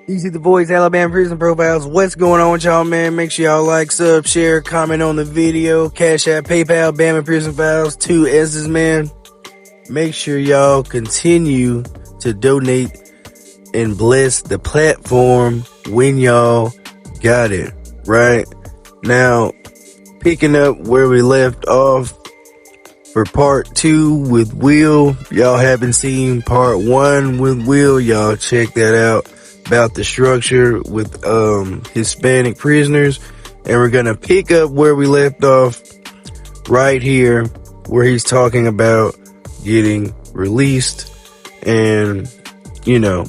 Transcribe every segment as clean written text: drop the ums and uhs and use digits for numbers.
Easy the Boys, Alabama Prison Profiles. What's going on with y'all, man? Make sure y'all like, sub, share, comment on the video. Cash App, PayPal, Bama Prison Files, 2 S's, man. Make sure y'all continue to donate and bless the platform when y'all got it, right? Now, picking up where we left off for part 2 with Will. Y'all haven't seen part 1 with Will. Y'all check that out. About the structure with Hispanic prisoners, and we're gonna pick up where we left off right here, where he's talking about getting released. And I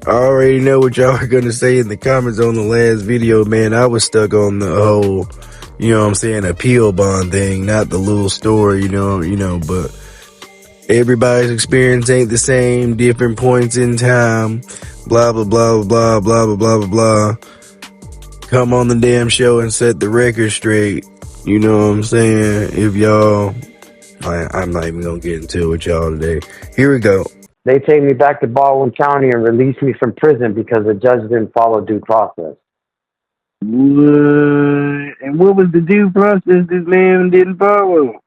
already know what y'all are gonna say in the comments on the last video, man. I was stuck on the whole appeal bond thing, not the little story, but everybody's experience ain't the same, different points in time, blah, blah, blah, blah, blah, blah, blah, blah, blah. Come on the damn show and set the record straight. You know what I'm saying? If y'all, I'm not even going to get into it with y'all today. Here we go. They take me back to Baldwin County and release me from prison because the judge didn't follow due process. And what was the due process this man didn't follow?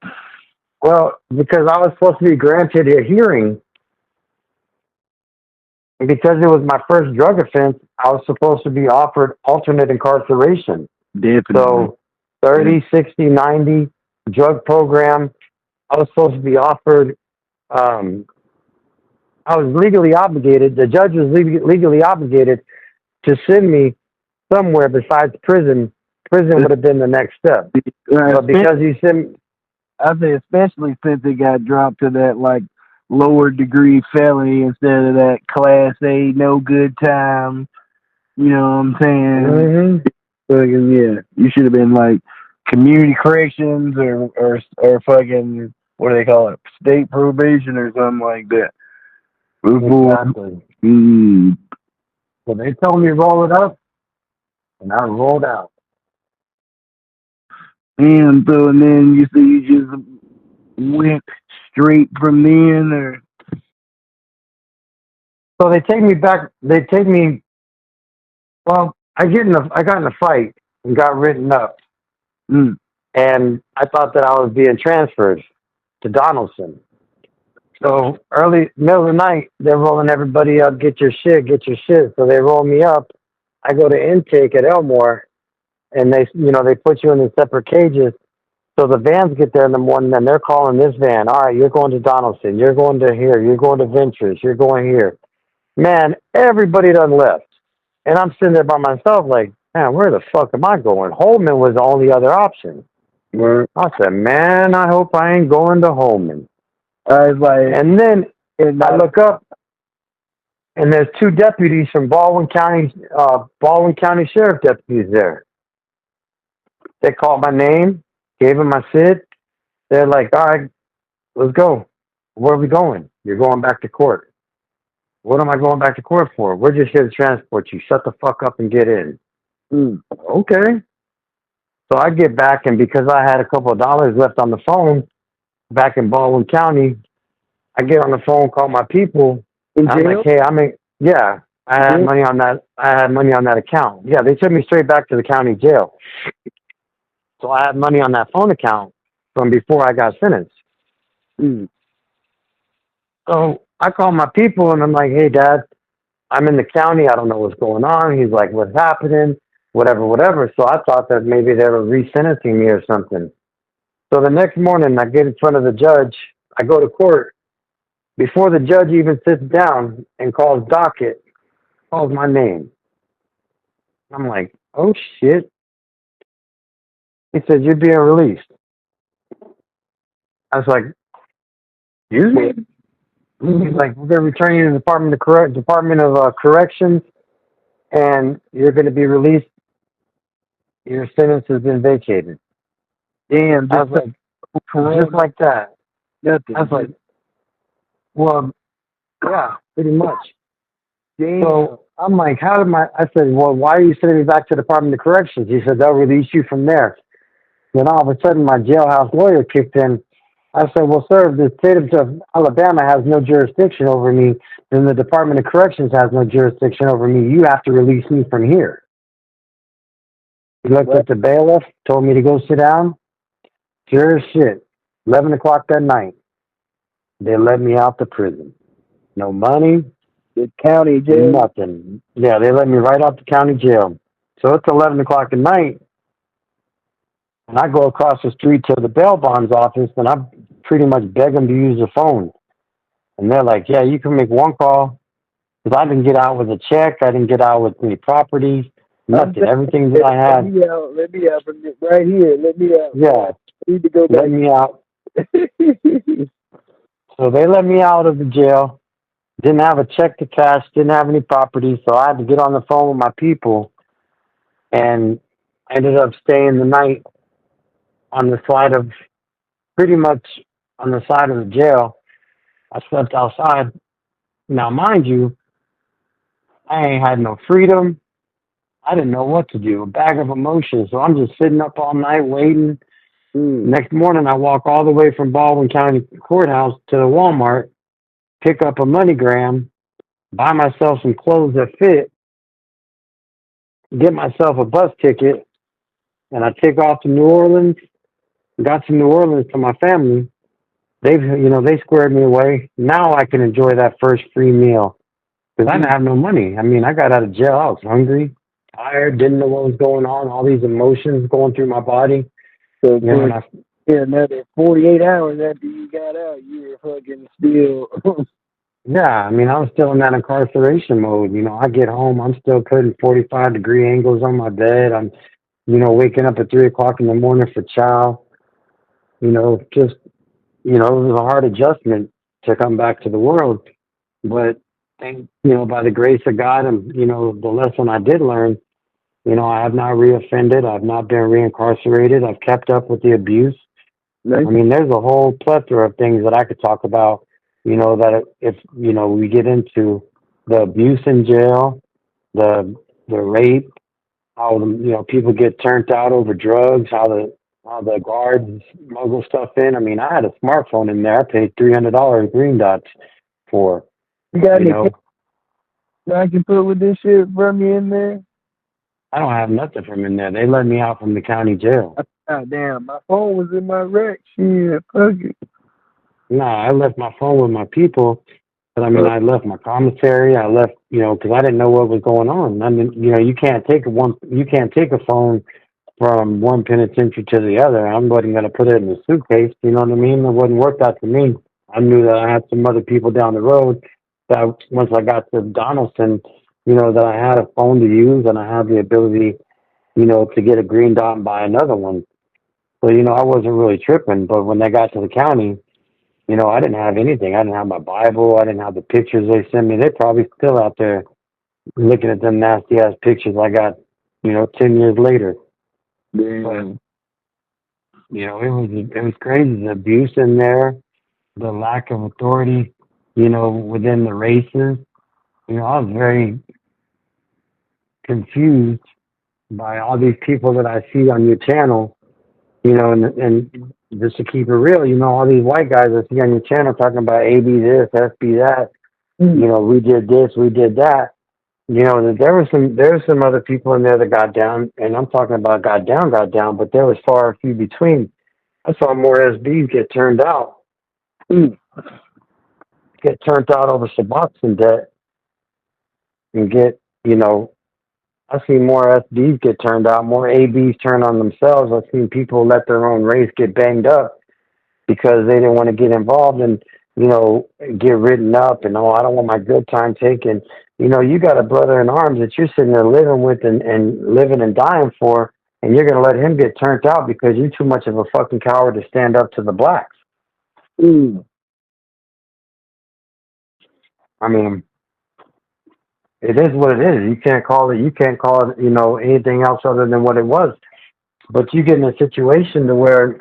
Well, because I was supposed to be granted a hearing, and because it was my first drug offense, I was supposed to be offered alternate incarceration. Definitely. So 30, 60, 90 drug program, I was supposed to be offered, I was legally obligated, the judge was legally obligated to send me somewhere besides prison. Prison would have been the next step. But because he sent me, I say especially since it got dropped to that lower degree felony instead of that class A no good time. You know what I'm saying? Mm-hmm. Yeah, you should have been community corrections or fucking, what do they call it? State probation or something like that. Exactly. So they told me roll it up, and I rolled out. And so, and then you say you just went straight from then, or? So they take me back. They take me. Well, I got in a fight and got written up, and I thought that I was being transferred to Donaldson. So middle of the night, they're rolling everybody up. Get your shit, get your shit. So they roll me up. I go to intake at Elmore, and they put you in the separate cages. So the vans get there in the morning, and they're calling this van. All right, you're going to Donaldson. You're going to here. You're going to Ventures. You're going here. Man, everybody done left. And I'm sitting there by myself like, man, where the fuck am I going? Holman was the only other option. I said, man, I hope I ain't going to Holman. I was like, and then I look up, and there's 2 deputies from Baldwin County Sheriff deputies there. They called my name, gave them my SID. They're like, all right, let's go. Where are we going? You're going back to court. What am I going back to court for? We're just here to transport you. Shut the fuck up and get in. Okay. So I get back, and because I had a couple of dollars left on the phone back in Baldwin County, I get on the phone, call my people. I'm like, hey, I had money on that. I had money on that account. Yeah, they took me straight back to the county jail. So I had money on that phone account from before I got sentenced. So I call my people, and I'm like, hey, Dad, I'm in the county. I don't know what's going on. He's like, what's happening? Whatever. So I thought that maybe they were re-sentencing me or something. So the next morning, I get in front of the judge. I go to court. Before the judge even sits down and calls docket, calls my name. I'm like, oh, shit. He said, you're being released. I was like, excuse me? He's like, we're going to return you to the Department of Corrections, and you're going to be released. Your sentence has been vacated. Damn, I was like, just like that. Nothing. I was like, well, yeah, pretty much. Damn. So I'm like, I said, well, why are you sending me back to the Department of Corrections? He said, they'll release you from there. Then all of a sudden, my jailhouse lawyer kicked in. I said, well, sir, the state of Alabama has no jurisdiction over me, then the Department of Corrections has no jurisdiction over me. You have to release me from here. He looked at the bailiff, told me to go sit down. Sure as shit. 11 o'clock that night, they let me out the prison. No money, The county jail. nothing. Yeah, they let me right out the county jail. So it's 11 o'clock at night, and I go across the street to the bail bonds office, and I pretty much beg them to use the phone. And they're like, yeah, you can make one call. Because I didn't get out with a check. I didn't get out with any property. Nothing. Everything that I had. Let me out from right here. Let me out. Yeah. I need to go back. Let me out. So they let me out of the jail. Didn't have a check to cash. Didn't have any property. So I had to get on the phone with my people. And I ended up staying the night on the side of, pretty much on the side of the jail. I slept outside. Now, mind you, I ain't had no freedom. I didn't know what to do. A bag of emotions. So I'm just sitting up all night waiting. Next morning, I walk all the way from Baldwin County Courthouse to the Walmart, pick up a MoneyGram, buy myself some clothes that fit, get myself a bus ticket, and I take off to New Orleans. Got to New Orleans to my family. They squared me away. Now I can enjoy that first free meal because I didn't have no money. I mean, I got out of jail. I was hungry, tired, didn't know what was going on. All these emotions going through my body. So another 48 hours after you got out, you were fucking still. Yeah, I mean, I was still in that incarceration mode. I get home, I'm still putting 45-degree angles on my bed. I'm, waking up at 3 o'clock in the morning for chow. It was a hard adjustment to come back to the world. But, by the grace of God and, the lesson I did learn, I have not reoffended. I've not been reincarcerated. I've kept up with the abuse. I mean, there's a whole plethora of things that I could talk about, that if, we get into the abuse in jail, the rape, how, people get turned out over drugs, how the guards smuggle stuff in. I mean, I had a smartphone in there. I paid $300 Green Dots for. You got any I can put with this shit from you in there? I don't have nothing from in there. They let me out from the county jail. God damn, my phone was in my rack. Shit, fuck it. Nah, I left my phone with my people. But I mean, I left my commissary. I left, because I didn't know what was going on. I mean, you can't take a phone from one penitentiary to the other. I wasn't going to put it in a suitcase. You know what I mean? It wasn't worked out to me. I knew that I had some other people down the road that once I got to Donaldson, that I had a phone to use and I had the ability, to get a green dot and buy another one. So, I wasn't really tripping. But when they got to the county, I didn't have anything. I didn't have my Bible. I didn't have the pictures they sent me. They're probably still out there looking at them nasty ass pictures I got, 10 years later. Damn. But, it was crazy. The abuse in there, the lack of authority, within the races. I was very confused by all these people that I see on your channel, and just to keep it real, all these white guys I see on your channel talking about AB this, SB that, we did this, we did that. There were some other people in there that got down, and I'm talking about got down, but there was far and few between. I saw more SBs get turned out. Get turned out over Suboxone debt and get, I've seen more SBs get turned out, more ABs turn on themselves. I've seen people let their own race get banged up because they didn't want to get involved and, get written up and, I don't want my good time taken. You got a brother in arms that you're sitting there living with and living and dying for, and you're going to let him get turned out because you're too much of a fucking coward to stand up to the blacks. I mean, it is what it is. You can't call it, anything else other than what it was. But you get in a situation to where,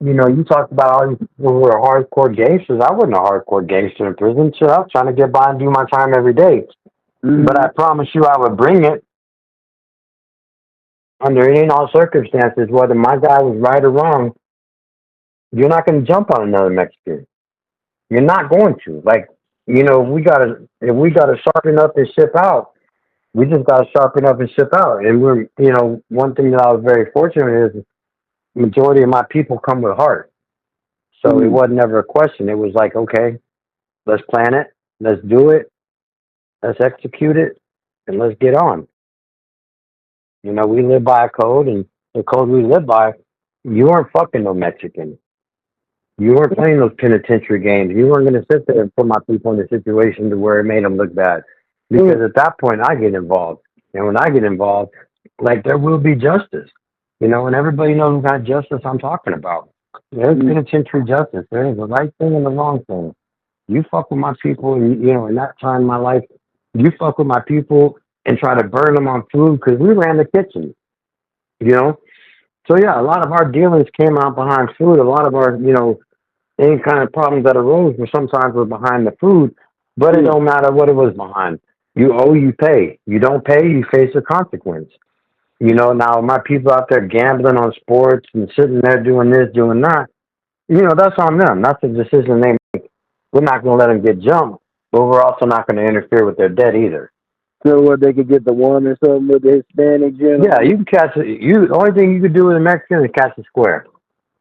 you talk about all these people who are hardcore gangsters. I wasn't a hardcore gangster in prison. Shit, I was trying to get by and do my time every day. But I promise you I would bring it under any and all circumstances, whether my guy was right or wrong. You're not going to jump on another Mexican. You're not going to. Like, if we gotta sharpen up and ship out, we just gotta sharpen up and ship out. And one thing that I was very fortunate is the majority of my people come with heart. So it wasn't never a question. It was like, okay, let's plan it, let's do it, let's execute it, and let's get on. We live by a code, and the code we live by, you weren't fucking no Mexican. You weren't playing those penitentiary games. You weren't going to sit there and put my people in a situation to where it made them look bad. Because at that point, I get involved. And when I get involved, like, there will be justice. And everybody knows what kind of justice I'm talking about. There's penitentiary justice. There is the right thing and the wrong thing. You fuck with my people, and, in that time in my life, you fuck with my people and try to burn them on food because we ran the kitchen, you know? So, yeah, a lot of our dealings came out behind food. A lot of our, any kind of problems that arose were sometimes were behind the food, but it don't matter what it was behind. You owe, you pay. You don't pay, you face a consequence. Now my people out there gambling on sports and sitting there doing this, doing that, that's on them. That's a decision they make. We're not going to let them get jumped, but we're also not going to interfere with their debt either. So what, they could get the one or something with the Hispanic gentleman? Yeah, you can catch it. The only thing you could do with a Mexican is catch a square.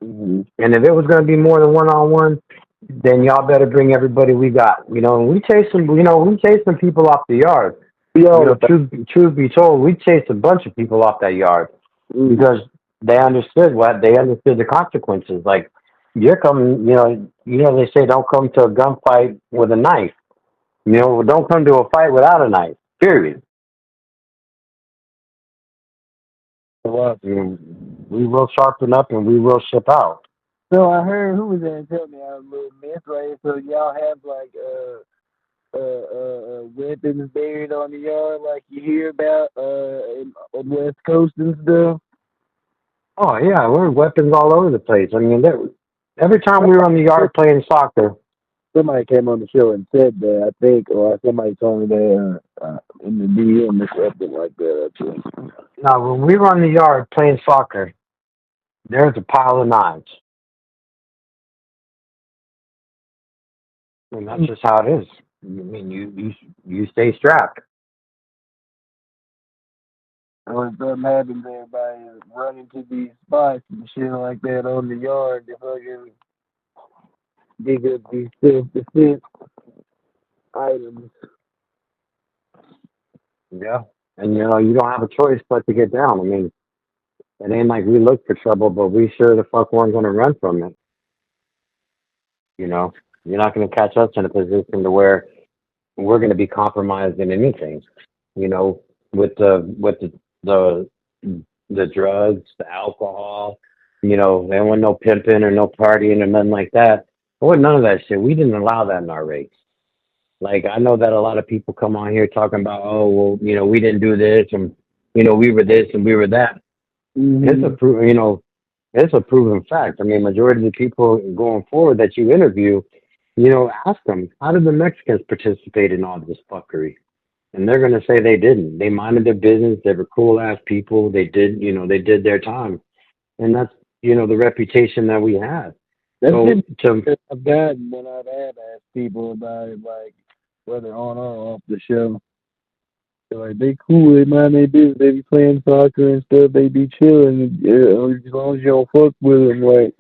Mm-hmm. And if it was going to be more than one-on-one, then y'all better bring everybody we got. And we chase them. We chase some people off the yard. Truth be told, we chased a bunch of people off that yard because they understood the consequences. Like, you're coming. They say don't come to a gunfight with a knife. Don't come to a fight without a knife. Period. We will sharpen up and we will ship out. So I heard, who was there and tell me I was a little missed right? So y'all have like weapons buried on the yard like you hear about on West Coast and stuff? Oh yeah, there were weapons all over the place. I mean, every time we were on the yard playing soccer. Somebody came on the show and said that, I think, or somebody told me that in the DM or something like that, I think. Now, when we were on the yard playing soccer, there's a pile of knives. And that's just how it is. I mean, you stay strapped. When something happens, everybody is running to these spots and shit like that on the yard to fucking dig up these self-defense items. Yeah. And, you don't have a choice but to get down. I mean, it ain't like we look for trouble, but we sure the fuck weren't going to run from it. You're not going to catch us in a position to where we're going to be compromised in anything. With the drugs, the alcohol. There wasn't no pimping or no partying or nothing like that. There wasn't none of that shit. We didn't allow that in our race. Like, I know that a lot of people come on here talking about, oh, well, we didn't do this and, we were this and we were that. Mm-hmm. It's a proven fact. I mean, majority of the people going forward that you interview, ask them, how did the Mexicans participate in all this fuckery? And they're going to say they didn't. They minded their business. They were cool-ass people. They did, they did their time. And that's, the reputation that we have. That's I've gotten when I've asked people about it, like, whether on or off the show. They're like, they cool, they mind their business. They be playing soccer and stuff. They be chilling. As long as you don't fuck with them, like,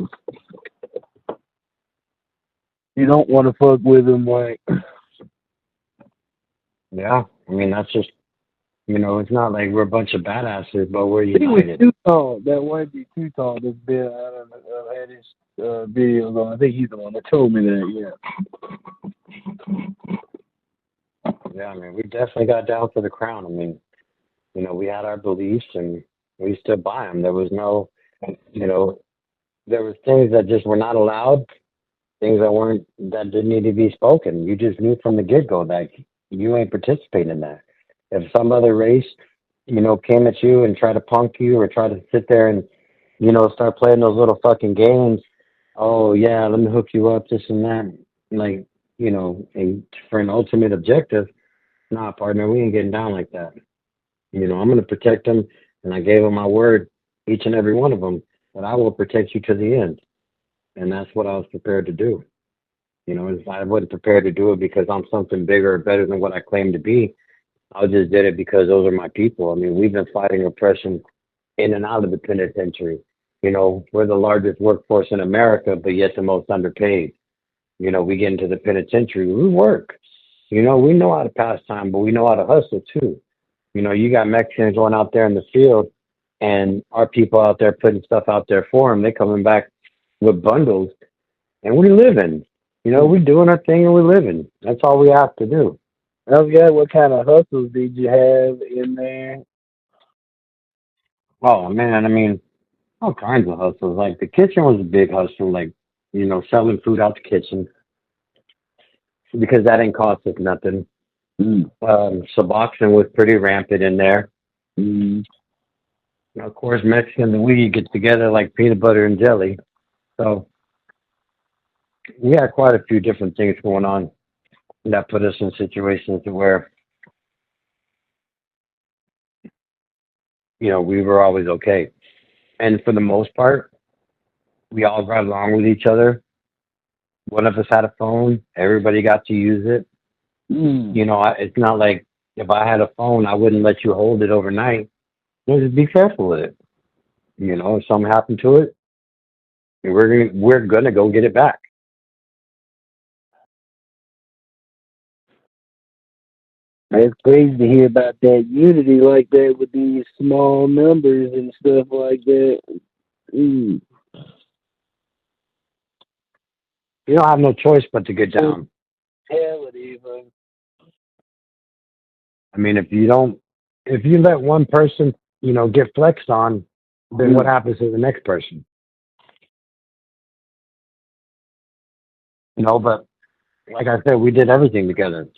you don't want to fuck with them, like. Yeah, I mean, that's just, it's not like we're a bunch of badasses, but we're united. He was too tall. That might be too tall. That's been, I don't know, I've had his videos on. I think he's the one that told me that, Yeah, I mean, we definitely got down for the crown. I mean, we had our beliefs and we stood by them. There was no, there was things that just were not allowed, things that didn't need to be spoken. You just knew from the get-go that you ain't participating in that. If some other race, came at you and tried to punk you or try to sit there and, start playing those little fucking games, oh, yeah, let me hook you up, this and that, like, for an ultimate objective, nah, partner, we ain't getting down like that. I'm going to protect them, and I gave them my word, each and every one of them, that I will protect you to the end. and that's what I was prepared to do. If I wasn't prepared to do it because I'm something bigger or better than what I claim to be, I just did it because those are my people. I mean, we've been fighting oppression in and out of the penitentiary. We're the largest workforce in America, but yet the most underpaid. We get into the penitentiary, we work. We know how to pass time, but we know how to hustle too. You got Mexicans going out there in the field, and our people out there putting stuff out there for them. They coming back with bundles, and we living. We doing our thing and we living. That's all we have to do. I forgot what kind of hustles did you have in there? Oh man, I mean, all kinds of hustles. Like the kitchen was a big hustle. Like selling food out the kitchen because that ain't cost us nothing. Suboxone was pretty rampant in there. Mm. Of course, Mexican and we get together like peanut butter and jelly. So we had quite a few different things going on that put us in situations to where we were always okay. And for the most part, we all got along with each other. One of us had a phone. Everybody got to use it. It's not like if I had a phone, I wouldn't let you hold it overnight. Just be careful with it. If something happened to it, we're gonna go get it back. It's crazy to hear about that unity like that with these small numbers and stuff like that. Mm. You don't have no choice but to get down. Hell, it even. I mean, if you let one person, get flexed on, then what happens to the next person? But like I said, we did everything together.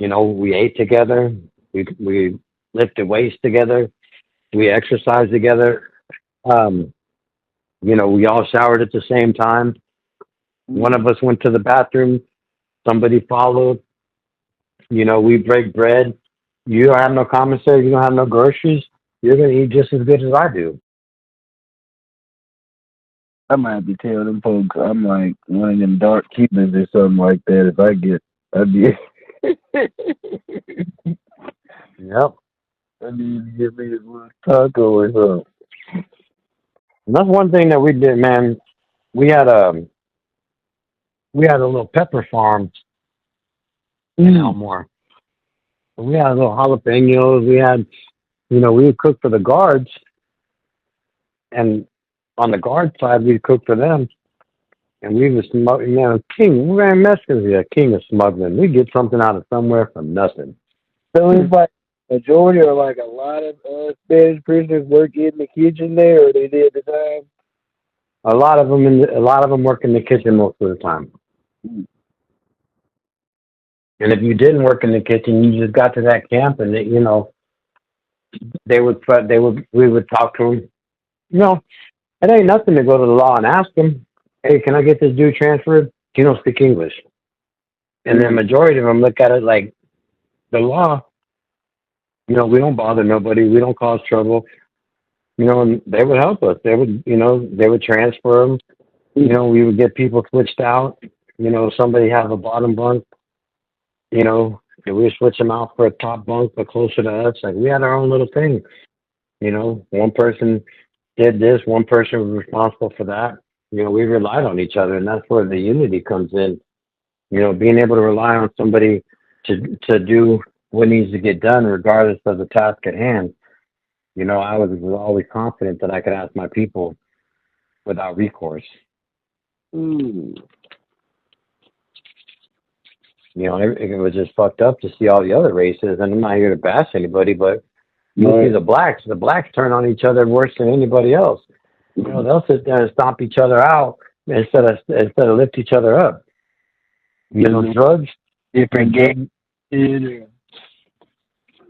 We ate together, we lifted weights together, we exercised together. We all showered at the same time. One of us went to the bathroom, somebody followed. We break bread. You don't have no commissary, you don't have no groceries, you're gonna eat just as good as I do. I might be telling them folks I'm like one of them dark Cubans or something like that. If I'd be. Yep. I need to get me a little taco or something. And that's one thing that we did, man. We had a little pepper farm in Elmore. We had little jalapenos. We had, we would cook for the guards, and on the guard side, we'd cook for them. And we was smuggling, we're Mexicans, king of smuggling. We get something out of somewhere from nothing. So it's like majority or like a lot of Spanish prisoners work in the kitchen there, or they did at the time. A lot of them work in the kitchen most of the time. And if you didn't work in the kitchen, you just got to that camp, and we would talk to them. It ain't nothing to go to the law and ask them, hey, can I get this dude transferred? You don't speak English. And the majority of them look at it like the law. We don't bother nobody. We don't cause trouble. And they would help us. They would transfer them. We would get people switched out. Somebody have a bottom bunk. We would switch them out for a top bunk, but closer to us. Like we had our own little thing. One person did this. One person was responsible for that. We relied on each other, and that's where the unity comes in. Being able to rely on somebody to do what needs to get done, regardless of the task at hand. I was always confident that I could ask my people without recourse. It was just fucked up to see all the other races, and I'm not here to bash anybody, but you see the blacks turn on each other worse than anybody else. They'll sit there and stomp each other out instead of lift each other up. Drugs, different gang.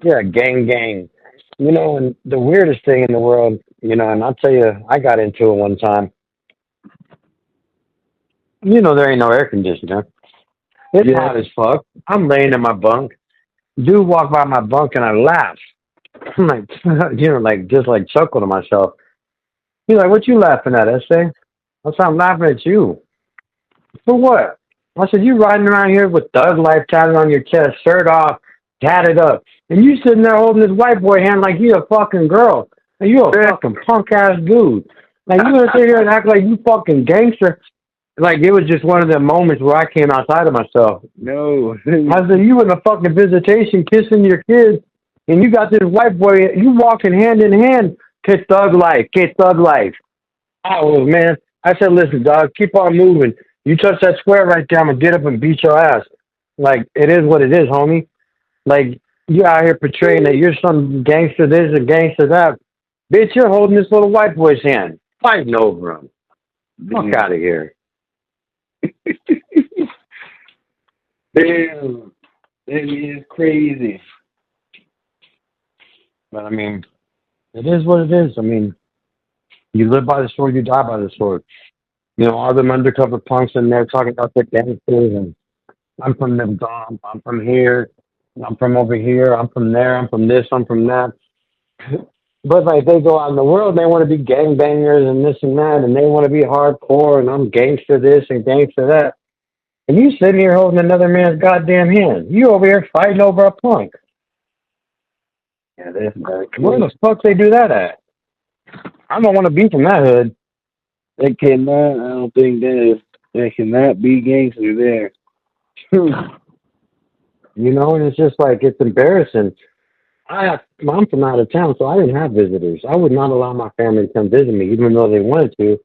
Yeah, gang. And the weirdest thing in the world, and I'll tell you, I got into it one time. There ain't no air conditioner. It's hot as fuck. I'm laying in my bunk. Dude walked by my bunk and I laughed. I'm like, just like chuckle to myself. He's like, what you laughing at, S.A.? I said, I'm laughing at you. For what? I said, you riding around here with thug life tatted on your chest, shirt off, tatted up. And you sitting there holding this white boy hand like you a fucking girl. And you a fucking punk ass dude. Like you gonna sit here and act like you fucking gangster. Like it was just one of the moments where I came outside of myself. No. I said, you in a fucking visitation kissing your kids, and you got this white boy, you walking hand in hand, kiss thug life, kiss thug life. Oh, man. I said, listen, dog, keep on moving. You touch that square right there, I'm going to get up and beat your ass. Like, it is what it is, homie. Like, you out here portraying that you're some gangster this and gangster that. Bitch, you're holding this little white boy's hand, fighting over him. Fuck out of here. Damn. That is crazy. But, I mean, it is what it is. I mean, you live by the sword, you die by the sword. You know, all them undercover punks in there talking about their gangsters and I'm from the dump, I'm from here, I'm from over here, I'm from there, I'm from this, I'm from that. But like they go out in the world, they want to be gangbangers and this and that, and they want to be hardcore, and I'm gangster this and gangster that. And you sitting here holding another man's goddamn hand. You over here fighting over a punk. Yeah, that's not cool. Where the fuck they do that at? I don't want to be from that hood. They cannot, I don't think they cannot be gangster there. You know, and it's just like, it's embarrassing. I'm from out of town, so I didn't have visitors. I would not allow my family to come visit me, even though they wanted to.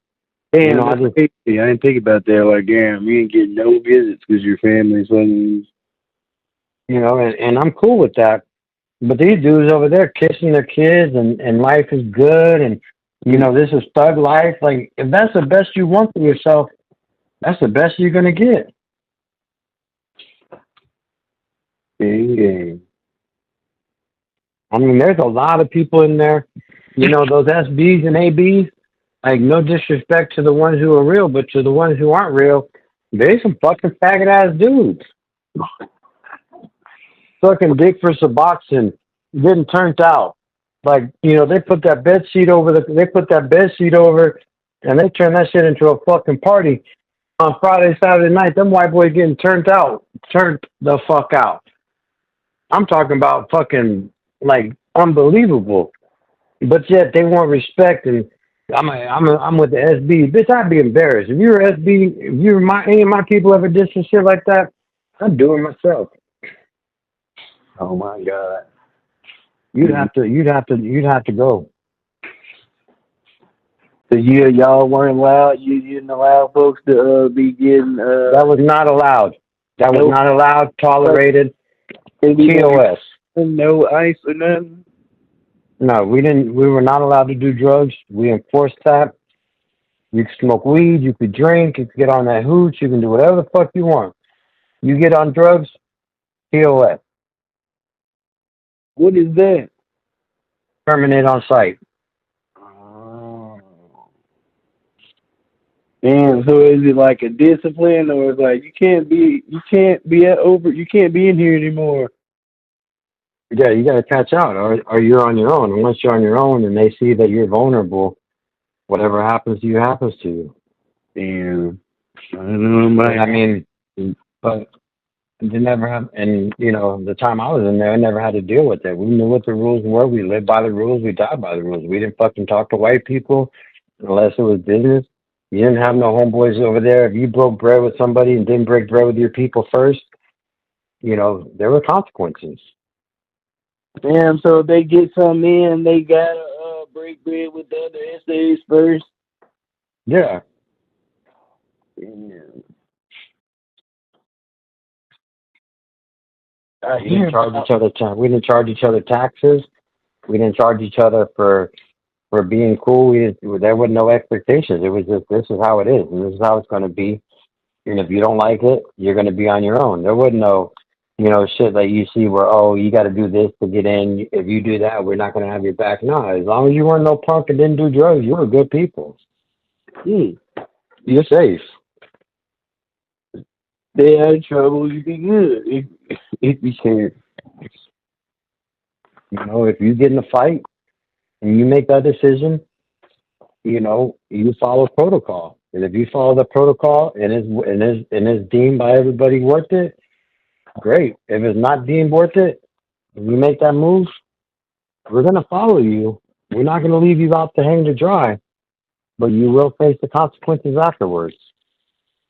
Damn, You know, I didn't think about that. Like, damn, you didn't get no visits because your family's wasn't. You know, and I'm cool with that. But these dudes over there kissing their kids and life is good and, you know, this is thug life. Like, if that's the best you want for yourself, that's the best you're going to get. Yeah. I mean, there's a lot of people in there, you know, those SBs and ABs, like, no disrespect to the ones who are real, but to the ones who aren't real, they some fucking faggot-ass dudes. Sucking dick for Suboxone, getting turned out. Like, you know, they put that bed sheet over, and they turn that shit into a fucking party. On Friday, Saturday night, them white boys getting turned the fuck out. I'm talking about fucking, like, unbelievable. But yet they want respect, and I'm with the SB. Bitch, I'd be embarrassed. If you're SB, if any of my people ever did some shit like that, I'd do it myself. Oh my God. You'd have to go. So y'all weren't allowed. You didn't allow folks to be getting. That was not allowed. That was not allowed. Tolerated. TOS. No ice or nothing. No, we didn't. We were not allowed to do drugs. We enforced that. You could smoke weed. You could drink. You could get on that hooch. You can do whatever the fuck you want. You get on drugs. TOS. What is that? Terminate on site. Oh. Damn, so is it like a discipline, or is like you can't be in here anymore? Yeah, you got to catch out, or you're on your own. And once you're on your own, and they see that you're vulnerable, whatever happens to you happens to you. Damn. I don't know. I mean, but they never have, and you know, the time I was in there, I never had to deal with it. We knew what the rules were. We lived by the rules. We died by the rules. We didn't fucking talk to white people unless it was business. You didn't have no homeboys over there. If you broke bread with somebody and didn't break bread with your people first, you know, there were consequences. Damn, so if they get some in, they gotta break bread with the other essays first. Yeah. Damn. We didn't charge each other. We didn't charge each other taxes. We didn't charge each other for being cool. There were no expectations. It was just, this is how it is, and this is how it's going to be. And if you don't like it, you're going to be on your own. There wasn't no, you know, shit that you see where, oh, you got to do this to get in. If you do that, we're not going to have your back. No, as long as you weren't no punk and didn't do drugs, you were good people. You're safe. Stay out of trouble, you be good. If you can't. You know, if you get in a fight and you make that decision, you know, you follow protocol. And if you follow the protocol and is deemed by everybody worth it, great. If it's not deemed worth it, if you make that move, we're gonna follow you. We're not gonna leave you out to hang to dry, but you will face the consequences afterwards.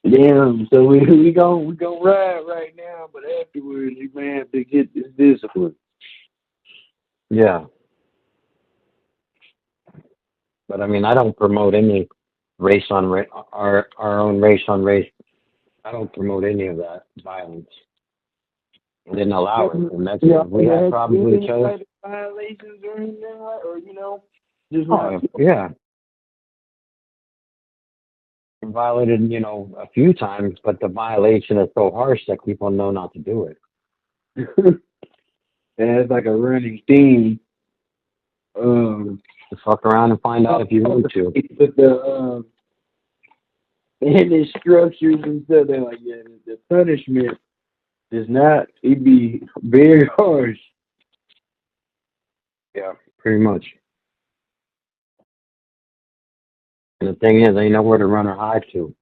Damn, so we gon' ride right now, but afterwards we may have to get this discipline. Yeah. But I mean, I don't promote any race on our own race on race. I don't promote any of that violence. I didn't allow it in Mexico. We had problems with each other. Violations or anything, or just Yeah. Violated, a few times, but the violation is so harsh that people know not to do it. And it's like a running theme. To fuck around and find out if you want to. But the and the structures and stuff, they're like, yeah, the punishment is not. It'd be very harsh. Yeah, pretty much. And the thing is, they know where to run or hide to.